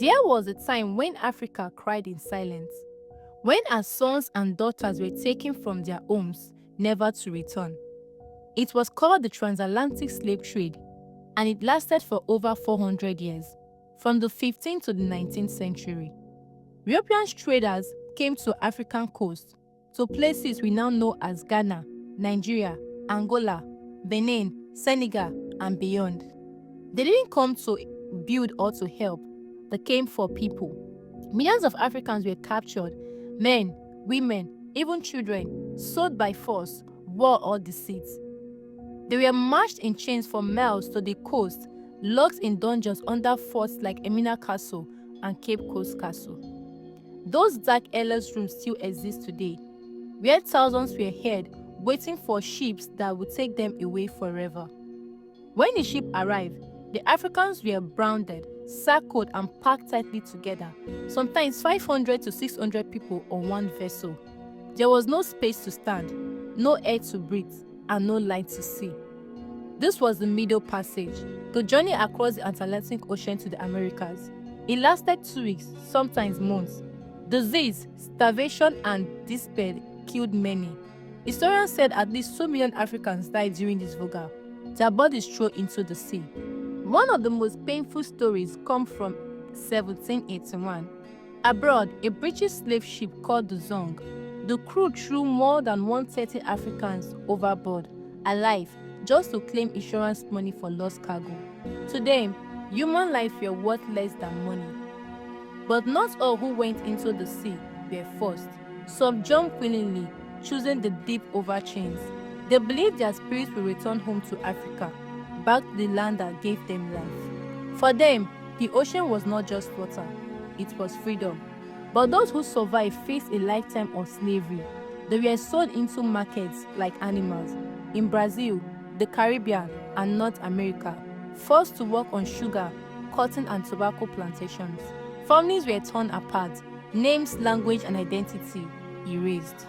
There was a time when Africa cried in silence, when our sons and daughters were taken from their homes, never to return. It was called the transatlantic slave trade, and it lasted for over 400 years, from the 15th to the 19th century. European traders came to African coast, to places we now know as Ghana, Nigeria, Angola, Benin, Senegal, and beyond. They didn't come to build or to help, they came for people. Millions of Africans were captured, men, women, even children, sold by force, war, or deceit. They were marched in chains for miles to the coast, locked in dungeons under forts like Emina Castle and Cape Coast Castle. Those dark airless rooms still exist today, where thousands were held, waiting for ships that would take them away forever. When the ship arrived, the Africans were branded, shackled, and packed tightly together, sometimes 500 to 600 people on one vessel. There was no space to stand, no air to breathe, and no light to see. This was the Middle Passage, the journey across the Atlantic Ocean to the Americas. It lasted 2 weeks, sometimes months. Disease, starvation, and despair killed many. Historians said at least 2 million Africans died during this voyage, their bodies thrown into the sea. One of the most painful stories comes from 1781. Abroad, a British slave ship called the Zong. The crew threw more than 130 Africans overboard, alive, just to claim insurance money for lost cargo. To them, human life were worth less than money. But not all who went into the sea were forced. Some jumped willingly, choosing the deep over chains. They believed their spirits will return home to Africa, back to the land that gave them life. For them, the ocean was not just water, it was freedom. But those who survived faced a lifetime of slavery. They were sold into markets like animals. In Brazil, the Caribbean, and North America, forced to work on sugar, cotton, and tobacco plantations. Families were torn apart, names, language, and identity erased.